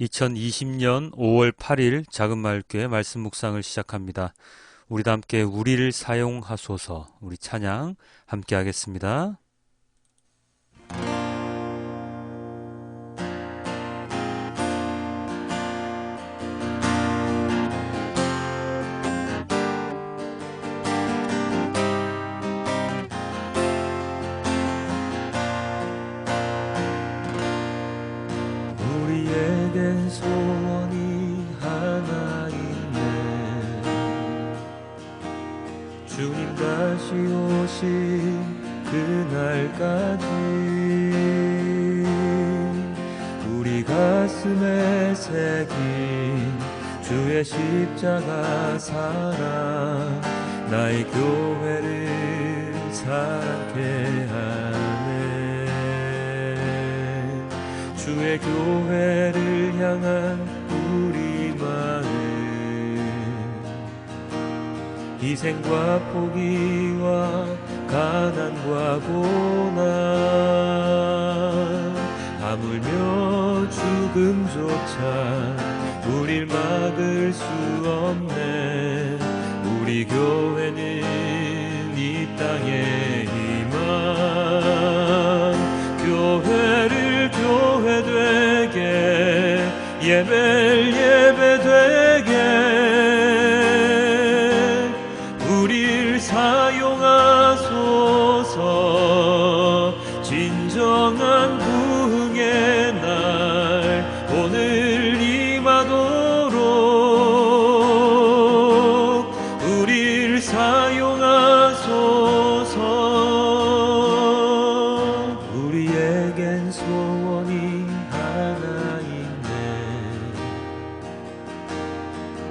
2020년 5월 8일 작은마을교회 말씀 묵상을 시작합니다. 우리도 함께 우리를 사용하소서, 우리 찬양 함께 하겠습니다. 우리에겐 소원이 하나 있네. 주님 다시 오신 그날까지 우리 가슴에 새긴 주의 십자가 사랑, 나의 교회를 사랑케 하네. 주의 교회를 향한 우리 마음, 희생과 포기와 가난과 고난, 하물며 죽음조차 우릴 막을 수 없네. 우리 교회는 이 땅의 희망, 교회를 교회 되게, 예배를 예배 되게, 우릴 사용하소서. 진정한 부흥의 날 오늘 임하도록 우릴 사용하소서. 우리에겐 소원이 하나 있네.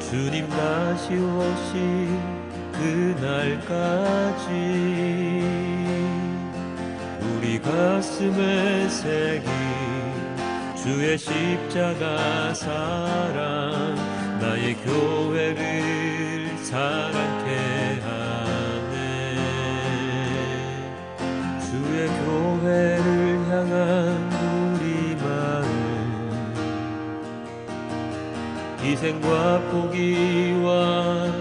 주님 다시 오신 그날까지 우리 가슴에 새긴 주의 십자가 사랑, 나의 교회를 사랑케 하네. 주의 교회를 향한 우리 마음, 희생과 포기와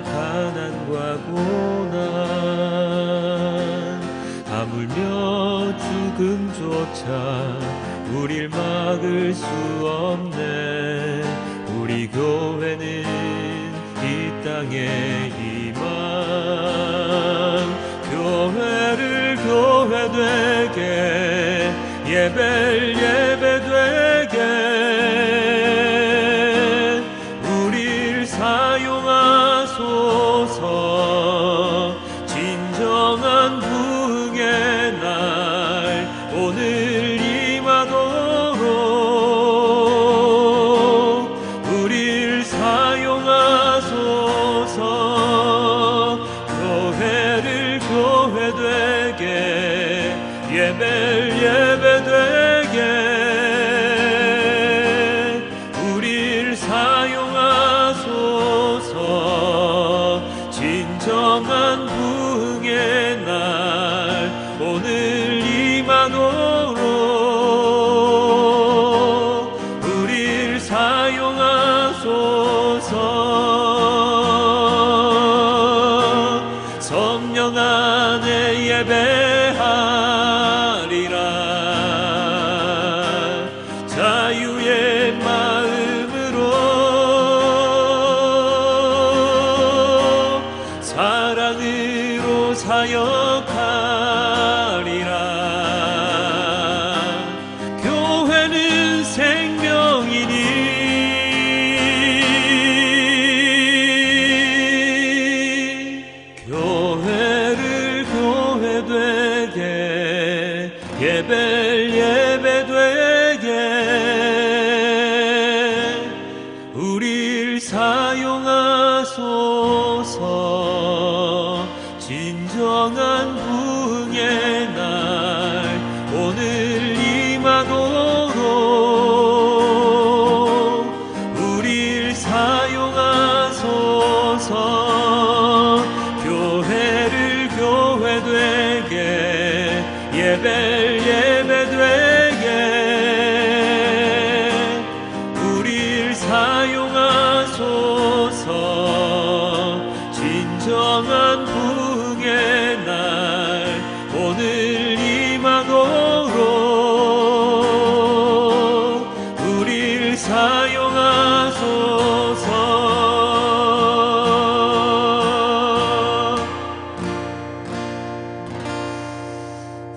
가난과 고난, 하물며 죽음조차 우릴 막을 수 없네. 우리 교회는 이 땅의 희망, 교회를 교회 되게, 예배를 예배 되게, 우릴 사용하소서. 진정한 부흥의 날 오늘 임하도록 우릴 사용하소서. 교회를 교회 되게, 예배를 예배 되게, 우릴 사용하소서. 진정한 부흥의 날 오늘 임하도록 우릴 사용하소서. 성령 안에 예배하리라. 자유의 마음으로 사랑으로 사역하리라. 교회는 생명이니 교회를 교회 되게, 예배를 예배 되게, 우릴 사용하소서. 진정한 부흥의 날 오늘 임하도록 우릴 사용하소서. 교회를 교회 되게, 예배를 예배 되게, 우릴 사용하소서.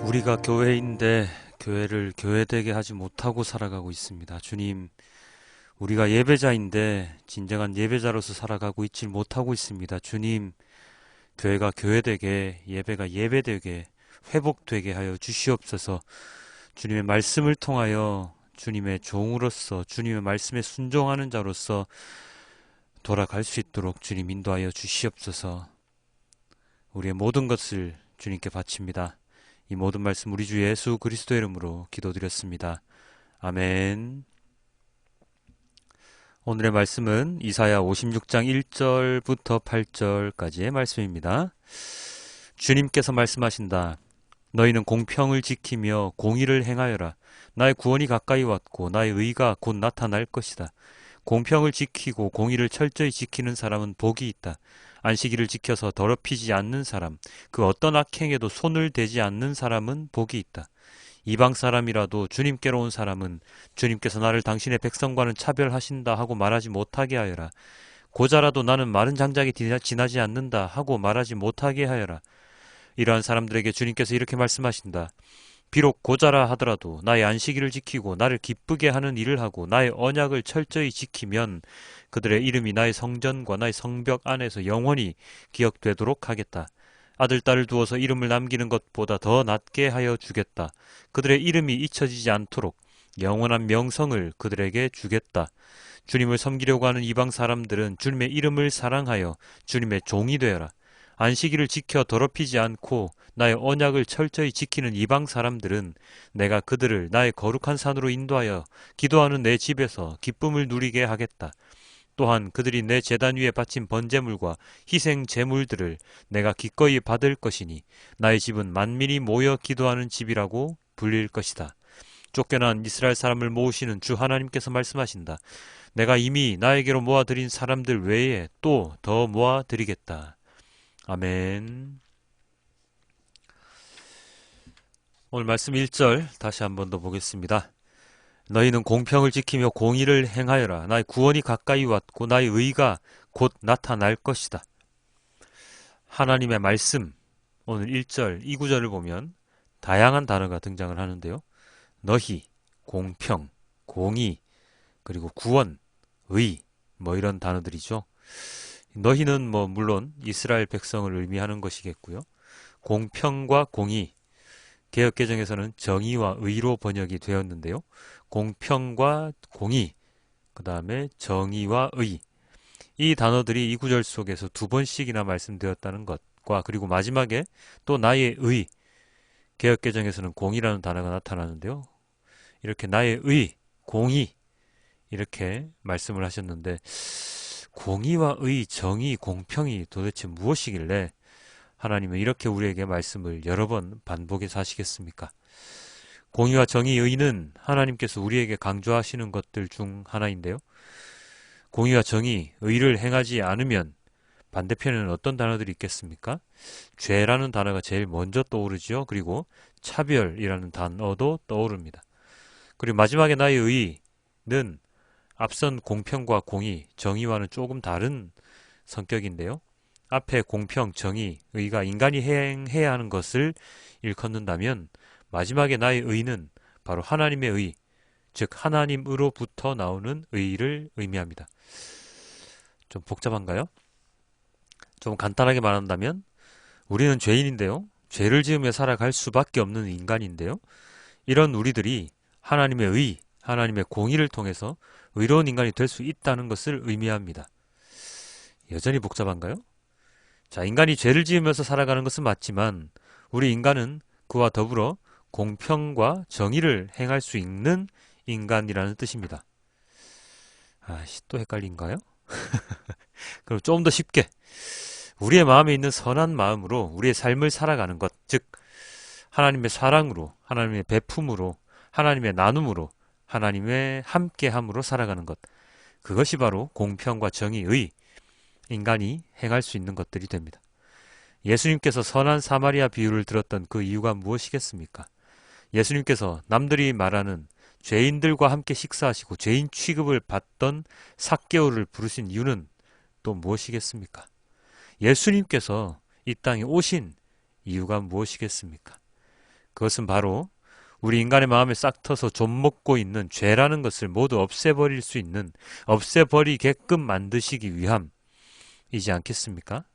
우리가 교회인데 교회를 교회되게 하지 못하고 살아가고 있습니다. 주님, 우리가 예배자인데 진정한 예배자로서 살아가고 있지 못하고 있습니다. 주님, 교회가 교회되게, 예배가 예배되게, 회복되게 하여 주시옵소서. 주님의 말씀을 통하여 주님의 종으로서, 주님의 말씀에 순종하는 자로서 돌아갈 수 있도록 주님 인도하여 주시옵소서. 우리의 모든 것을 주님께 바칩니다. 이 모든 말씀 우리 주 예수 그리스도의 이름으로 기도드렸습니다. 아멘. 오늘의 말씀은 이사야 56장 1절부터 8절까지의 말씀입니다. 주님께서 말씀하신다. 너희는 공평을 지키며 공의를 행하여라. 나의 구원이 가까이 왔고 나의 의가 곧 나타날 것이다. 공평을 지키고 공의를 철저히 지키는 사람은 복이 있다. 안식일을 지켜서 더럽히지 않는 사람, 그 어떤 악행에도 손을 대지 않는 사람은 복이 있다. 이방 사람이라도 주님께로 온 사람은 주님께서 나를 당신의 백성과는 차별하신다 하고 말하지 못하게 하여라. 고자라도 나는 마른 장작이 지나지 않는다 하고 말하지 못하게 하여라. 이러한 사람들에게 주님께서 이렇게 말씀하신다. 비록 고자라 하더라도 나의 안식일을 지키고 나를 기쁘게 하는 일을 하고 나의 언약을 철저히 지키면 그들의 이름이 나의 성전과 나의 성벽 안에서 영원히 기억되도록 하겠다. 아들, 딸을 두어서 이름을 남기는 것보다 더 낫게 하여 주겠다. 그들의 이름이 잊혀지지 않도록 영원한 명성을 그들에게 주겠다. 주님을 섬기려고 하는 이방 사람들은 주님의 이름을 사랑하여 주님의 종이 되어라. 안식일을 지켜 더럽히지 않고 나의 언약을 철저히 지키는 이방 사람들은 내가 그들을 나의 거룩한 산으로 인도하여 기도하는 내 집에서 기쁨을 누리게 하겠다. 또한 그들이 내 제단 위에 바친 번제물과 희생 제물들을 내가 기꺼이 받을 것이니 나의 집은 만민이 모여 기도하는 집이라고 불릴 것이다. 쫓겨난 이스라엘 사람을 모으시는 주 하나님께서 말씀하신다. 내가 이미 나에게로 모아드린 사람들 외에 또 더 모아드리겠다. 아멘. 오늘 말씀 1절 다시 한 번 더 보겠습니다. 너희는 공평을 지키며 공의를 행하여라. 나의 구원이 가까이 왔고 나의 의가 곧 나타날 것이다. 하나님의 말씀, 오늘 1절, 이 구절을 보면 다양한 단어가 등장을 하는데요. 너희, 공평, 공의, 그리고 구원, 의, 이런 단어들이죠. 너희는 물론 이스라엘 백성을 의미하는 것이겠고요. 공평과 공의, 개역개정에서는 정의와 의로 번역이 되었는데요. 공평과 공의, 그 다음에 정의와 의, 이 단어들이 이 구절 속에서 두 번씩이나 말씀되었다는 것과 그리고 마지막에 또 나의 의, 개역개정에서는 공의라는 단어가 나타나는데요. 이렇게 나의 의, 공의 이렇게 말씀을 하셨는데 공의와 의, 정의, 공평이 도대체 무엇이길래 하나님은 이렇게 우리에게 말씀을 여러 번 반복해서 하시겠습니까? 공의와 정의, 의는 하나님께서 우리에게 강조하시는 것들 중 하나인데요. 공의와 정의, 의를 행하지 않으면 반대편에는 어떤 단어들이 있겠습니까? 죄라는 단어가 제일 먼저 떠오르죠. 그리고 차별이라는 단어도 떠오릅니다. 그리고 마지막에 나의 의는 앞선 공평과 공의, 정의와는 조금 다른 성격인데요. 앞에 공평, 정의, 의가 인간이 행해야 하는 것을 일컫는다면 마지막에 나의 의는 바로 하나님의 의, 즉 하나님으로부터 나오는 의를 의미합니다. 좀 복잡한가요? 좀 간단하게 말한다면 우리는 죄인인데요. 죄를 지으며 살아갈 수밖에 없는 인간인데요. 이런 우리들이 하나님의 의, 하나님의 공의를 통해서 의로운 인간이 될 수 있다는 것을 의미합니다. 여전히 복잡한가요? 자, 인간이 죄를 지으면서 살아가는 것은 맞지만 우리 인간은 그와 더불어 공평과 정의를 행할 수 있는 인간이라는 뜻입니다. 또 헷갈린가요? 그럼 좀 더 쉽게 우리의 마음에 있는 선한 마음으로 우리의 삶을 살아가는 것, 즉 하나님의 사랑으로, 하나님의 베품으로, 하나님의 나눔으로, 하나님의 함께함으로 살아가는 것, 그것이 바로 공평과 정의의 인간이 행할 수 있는 것들이 됩니다. 예수님께서 선한 사마리아 비유를 들었던 그 이유가 무엇이겠습니까? 예수님께서 남들이 말하는 죄인들과 함께 식사하시고 죄인 취급을 받던 삭개오를 부르신 이유는 또 무엇이겠습니까? 예수님께서 이 땅에 오신 이유가 무엇이겠습니까? 그것은 바로 우리 인간의 마음에 싹터서 좀먹고 있는 죄라는 것을 모두 없애버릴 수 있는, 없애버리게끔 만드시기 위함이지 않겠습니까?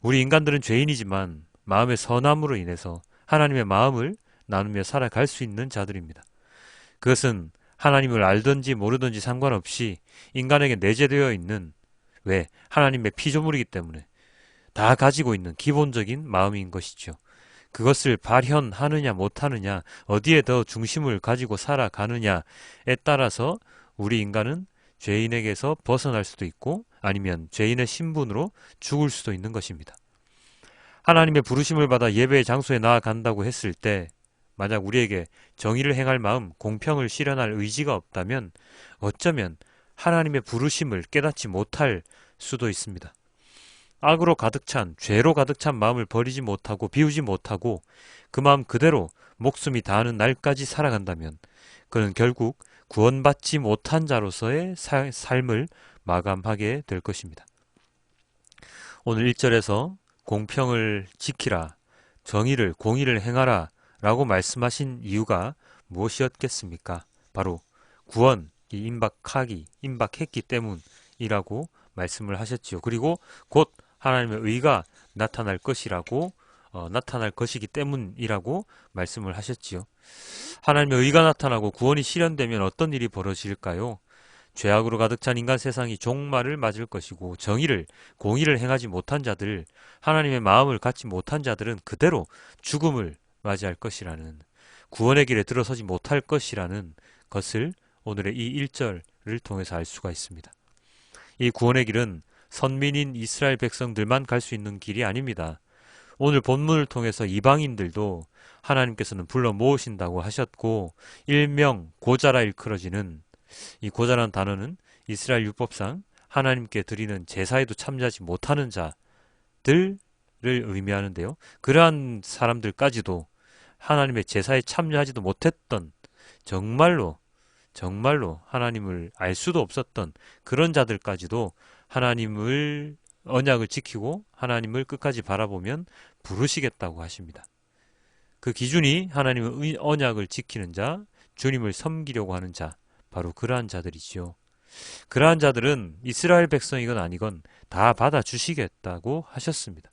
우리 인간들은 죄인이지만 마음의 선함으로 인해서 하나님의 마음을 나누며 살아갈 수 있는 자들입니다. 그것은 하나님을 알든지 모르든지 상관없이 인간에게 내재되어 있는, 왜? 하나님의 피조물이기 때문에 다 가지고 있는 기본적인 마음인 것이죠. 그것을 발현하느냐 못하느냐, 어디에 더 중심을 가지고 살아가느냐에 따라서 우리 인간은 죄인에게서 벗어날 수도 있고 아니면 죄인의 신분으로 죽을 수도 있는 것입니다. 하나님의 부르심을 받아 예배의 장소에 나아간다고 했을 때 만약 우리에게 정의를 행할 마음, 공평을 실현할 의지가 없다면 어쩌면 하나님의 부르심을 깨닫지 못할 수도 있습니다. 악으로 가득 찬, 죄로 가득 찬 마음을 버리지 못하고 비우지 못하고 그 마음 그대로 목숨이 다하는 날까지 살아간다면 그는 결국 구원받지 못한 자로서의 삶을 마감하게 될 것입니다. 오늘 1절에서 공평을 지키라, 정의를, 공의를 행하라 라고 말씀하신 이유가 무엇이었겠습니까? 바로 구원이 임박했기 때문이라고 말씀을 하셨지요. 그리고 곧 하나님의 의가 나타날 것이기 때문이라고 말씀을 하셨지요. 하나님의 의가 나타나고 구원이 실현되면 어떤 일이 벌어질까요? 죄악으로 가득 찬 인간 세상이 종말을 맞을 것이고 정의를, 공의를 행하지 못한 자들, 하나님의 마음을 갖지 못한 자들은 그대로 죽음을 맞이할 것이라는, 구원의 길에 들어서지 못할 것이라는 것을 오늘의 이 1절을 통해서 알 수가 있습니다. 이 구원의 길은 선민인 이스라엘 백성들만 갈 수 있는 길이 아닙니다. 오늘 본문을 통해서 이방인들도 하나님께서는 불러 모으신다고 하셨고 일명 고자라 일컬어지는, 이 고자라는 단어는 이스라엘 율법상 하나님께 드리는 제사에도 참여하지 못하는 자들을 의미하는데요. 그러한 사람들까지도 하나님의 제사에 참여하지도 못했던, 정말로 하나님을 알 수도 없었던 그런 자들까지도 하나님을, 언약을 지키고 하나님을 끝까지 바라보면 부르시겠다고 하십니다. 그 기준이 하나님의 언약을 지키는 자, 주님을 섬기려고 하는 자, 바로 그러한 자들이지요. 그러한 자들은 이스라엘 백성이건 아니건 다 받아주시겠다고 하셨습니다.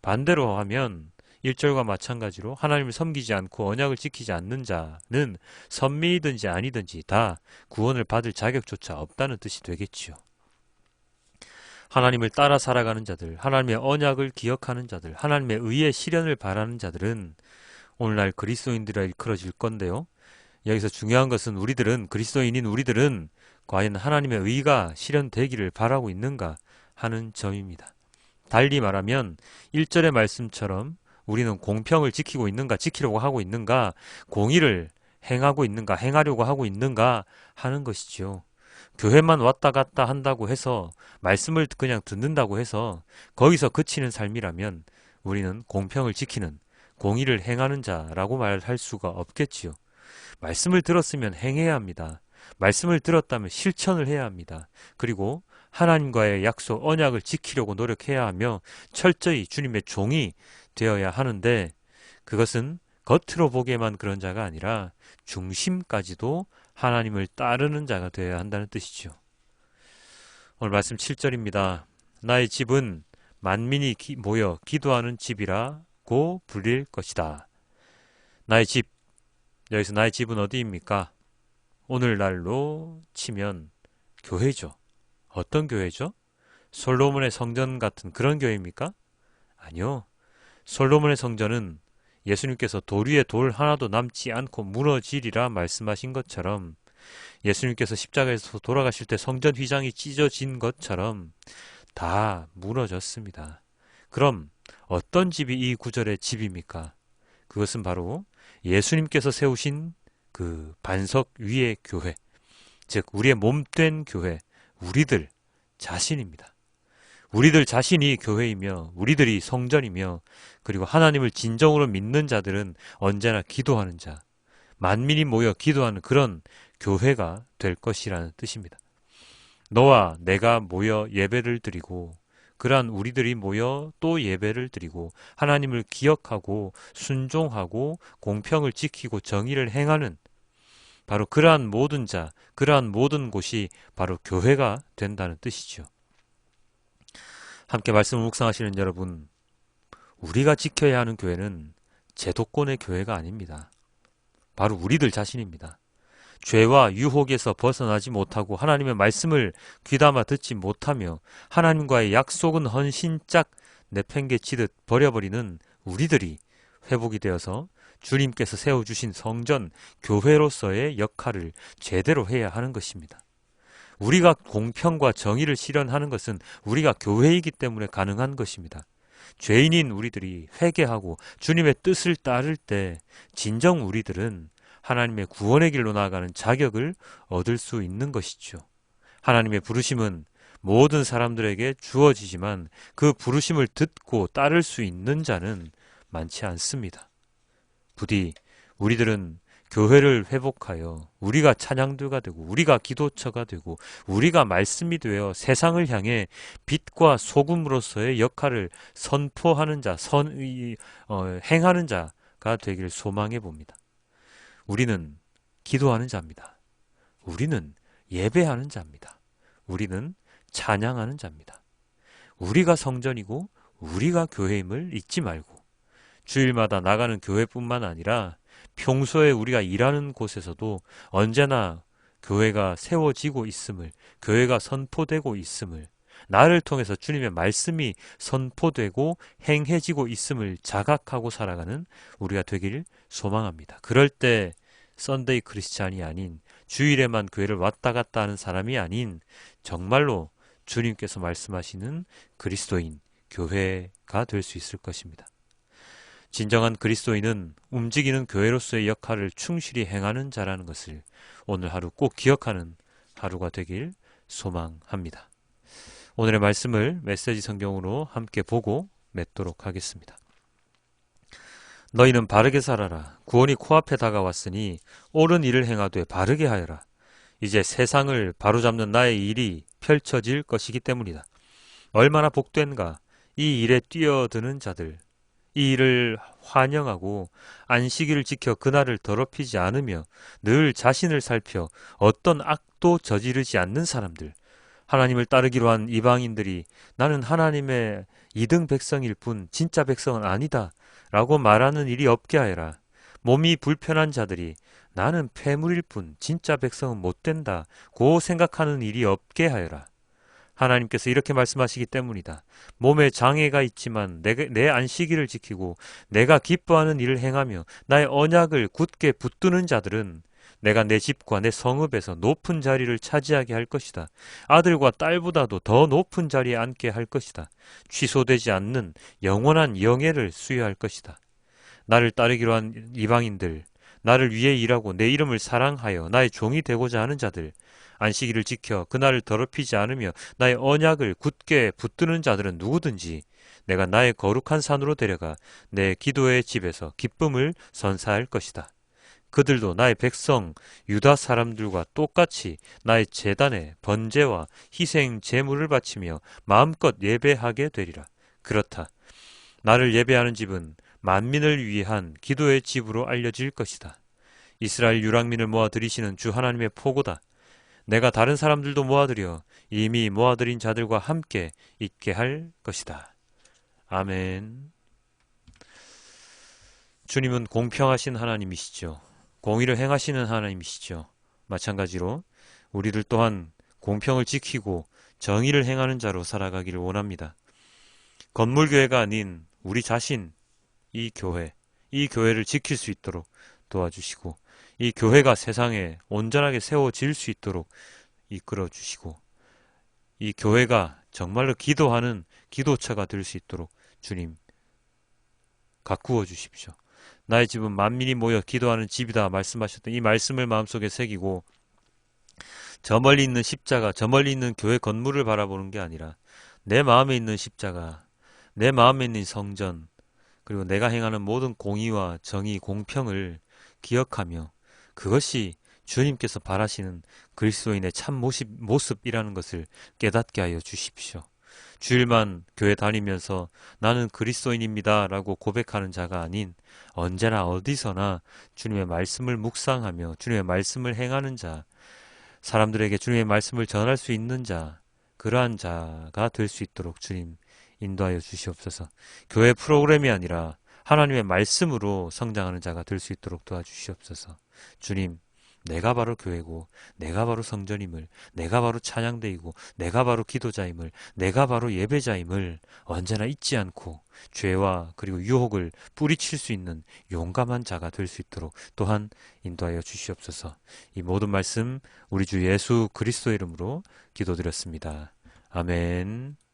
반대로 하면 1절과 마찬가지로 하나님을 섬기지 않고 언약을 지키지 않는 자는 선민이든지 아니든지 다 구원을 받을 자격조차 없다는 뜻이 되겠지요. 하나님을 따라 살아가는 자들, 하나님의 언약을 기억하는 자들, 하나님의 의의 실현을 바라는 자들은 오늘날 그리스도인들이라 일컬어질 건데요. 여기서 중요한 것은 그리스도인인 우리들은 과연 하나님의 의가 실현되기를 바라고 있는가 하는 점입니다. 달리 말하면 1절의 말씀처럼 우리는 공평을 지키고 있는가, 지키려고 하고 있는가, 공의를 행하고 있는가, 행하려고 하고 있는가 하는 것이지요. 교회만 왔다 갔다 한다고 해서, 말씀을 그냥 듣는다고 해서 거기서 그치는 삶이라면 우리는 공평을 지키는, 공의를 행하는 자라고 말할 수가 없겠지요. 말씀을 들었으면 행해야 합니다. 말씀을 들었다면 실천을 해야 합니다. 그리고 하나님과의 약속, 언약을 지키려고 노력해야 하며 철저히 주님의 종이 되어야 하는데, 그것은 겉으로 보기에만 그런 자가 아니라 중심까지도 하나님을 따르는 자가 되어야 한다는 뜻이죠. 오늘 말씀 7절입니다. 나의 집은 만민이 모여 기도하는 집이라고 불릴 것이다. 나의 집, 여기서 나의 집은 어디입니까? 오늘날로 치면 교회죠. 어떤 교회죠? 솔로몬의 성전 같은 그런 교회입니까? 아니요. 솔로몬의 성전은 예수님께서 돌 위에 돌 하나도 남지 않고 무너지리라 말씀하신 것처럼, 예수님께서 십자가에서 돌아가실 때 성전 휘장이 찢어진 것처럼 다 무너졌습니다. 그럼 어떤 집이 이 구절의 집입니까? 그것은 바로 예수님께서 세우신 그 반석 위의 교회, 즉 우리의 몸된 교회, 우리들 자신입니다. 우리들 자신이 교회이며 우리들이 성전이며, 그리고 하나님을 진정으로 믿는 자들은 언제나 기도하는 자, 만민이 모여 기도하는 그런 교회가 될 것이라는 뜻입니다. 너와 내가 모여 예배를 드리고 그러한 우리들이 모여 또 예배를 드리고 하나님을 기억하고 순종하고 공평을 지키고 정의를 행하는 바로 그러한 모든 자, 그러한 모든 곳이 바로 교회가 된다는 뜻이죠. 함께 말씀을 묵상하시는 여러분, 우리가 지켜야 하는 교회는 제도권의 교회가 아닙니다. 바로 우리들 자신입니다. 죄와 유혹에서 벗어나지 못하고 하나님의 말씀을 귀담아 듣지 못하며 하나님과의 약속은 헌신짝 내팽개치듯 버려버리는 우리들이 회복이 되어서 주님께서 세워주신 성전, 교회로서의 역할을 제대로 해야 하는 것입니다. 우리가 공평과 정의를 실현하는 것은 우리가 교회이기 때문에 가능한 것입니다. 죄인인 우리들이 회개하고 주님의 뜻을 따를 때 진정 우리들은 하나님의 구원의 길로 나아가는 자격을 얻을 수 있는 것이죠. 하나님의 부르심은 모든 사람들에게 주어지지만 그 부르심을 듣고 따를 수 있는 자는 많지 않습니다. 부디 우리들은 교회를 회복하여 우리가 찬양대가 되고 우리가 기도처가 되고 우리가 말씀이 되어 세상을 향해 빛과 소금으로서의 역할을 선포하는 자, 행하는 자가 되기를 소망해 봅니다. 우리는 기도하는 자입니다. 우리는 예배하는 자입니다. 우리는 찬양하는 자입니다. 우리가 성전이고 우리가 교회임을 잊지 말고 주일마다 나가는 교회뿐만 아니라 평소에 우리가 일하는 곳에서도 언제나 교회가 세워지고 있음을, 교회가 선포되고 있음을, 나를 통해서 주님의 말씀이 선포되고 행해지고 있음을 자각하고 살아가는 우리가 되기를 소망합니다. 그럴 때 썬데이 크리스찬이 아닌 주일에만 교회를 왔다 갔다 하는 사람이 아닌 정말로 주님께서 말씀하시는 그리스도인, 교회가 될 수 있을 것입니다. 진정한 그리스도인은 움직이는 교회로서의 역할을 충실히 행하는 자라는 것을 오늘 하루 꼭 기억하는 하루가 되길 소망합니다. 오늘의 말씀을 메시지 성경으로 함께 보고 맺도록 하겠습니다. 너희는 바르게 살아라. 구원이 코앞에 다가왔으니 옳은 일을 행하되 바르게 하여라. 이제 세상을 바로잡는 나의 일이 펼쳐질 것이기 때문이다. 얼마나 복된가 이 일에 뛰어드는 자들, 이 일을 환영하고 안식일을 지켜 그날을 더럽히지 않으며 늘 자신을 살펴 어떤 악도 저지르지 않는 사람들, 하나님을 따르기로 한 이방인들이 나는 하나님의 2등 백성일 뿐 진짜 백성은 아니다 라고 말하는 일이 없게 하여라. 몸이 불편한 자들이 나는 폐물일 뿐 진짜 백성은 못 된다고 생각하는 일이 없게 하여라. 하나님께서 이렇게 말씀하시기 때문이다. 몸에 장애가 있지만 내 안식일을 지키고 내가 기뻐하는 일을 행하며 나의 언약을 굳게 붙드는 자들은 내가 내 집과 내 성읍에서 높은 자리를 차지하게 할 것이다. 아들과 딸보다도 더 높은 자리에 앉게 할 것이다. 취소되지 않는 영원한 영예를 수여할 것이다. 나를 따르기로 한 이방인들, 나를 위해 일하고 내 이름을 사랑하여 나의 종이 되고자 하는 자들, 안식일을 지켜 그날을 더럽히지 않으며 나의 언약을 굳게 붙드는 자들은 누구든지 내가 나의 거룩한 산으로 데려가 내 기도의 집에서 기쁨을 선사할 것이다. 그들도 나의 백성 유다 사람들과 똑같이 나의 제단에 번제와 희생 제물을 바치며 마음껏 예배하게 되리라. 그렇다. 나를 예배하는 집은 만민을 위한 기도의 집으로 알려질 것이다. 이스라엘 유랑민을 모아들이시는 주 하나님의 포고다. 내가 다른 사람들도 모아들여 이미 모아들인 자들과 함께 있게 할 것이다. 아멘. 주님은 공평하신 하나님이시죠. 공의를 행하시는 하나님이시죠. 마찬가지로 우리들 또한 공평을 지키고 정의를 행하는 자로 살아가기를 원합니다. 건물교회가 아닌 우리 자신, 이 교회를 지킬 수 있도록 도와주시고 이 교회가 세상에 온전하게 세워질 수 있도록 이끌어 주시고 이 교회가 정말로 기도하는 기도처가 될 수 있도록 주님 가꾸어 주십시오. 나의 집은 만민이 모여 기도하는 집이다 말씀하셨던 이 말씀을 마음속에 새기고 저 멀리 있는 십자가, 저 멀리 있는 교회 건물을 바라보는 게 아니라 내 마음에 있는 십자가, 내 마음에 있는 성전, 그리고 내가 행하는 모든 공의와 정의, 공평을 기억하며 그것이 주님께서 바라시는 그리스도인의 참 모습이라는 것을 깨닫게 하여 주십시오. 주일만 교회 다니면서 나는 그리스도인입니다 라고 고백하는 자가 아닌 언제나 어디서나 주님의 말씀을 묵상하며 주님의 말씀을 행하는 자, 사람들에게 주님의 말씀을 전할 수 있는 자, 그러한 자가 될 수 있도록 주님 인도하여 주시옵소서. 교회 프로그램이 아니라 하나님의 말씀으로 성장하는 자가 될 수 있도록 도와주시옵소서. 주님, 내가 바로 교회고, 내가 바로 성전임을, 내가 바로 찬양대이고, 내가 바로 기도자임을, 내가 바로 예배자임을 언제나 잊지 않고 죄와 그리고 유혹을 뿌리칠 수 있는 용감한 자가 될 수 있도록 또한 인도하여 주시옵소서. 이 모든 말씀 우리 주 예수 그리스도 이름으로 기도드렸습니다. 아멘.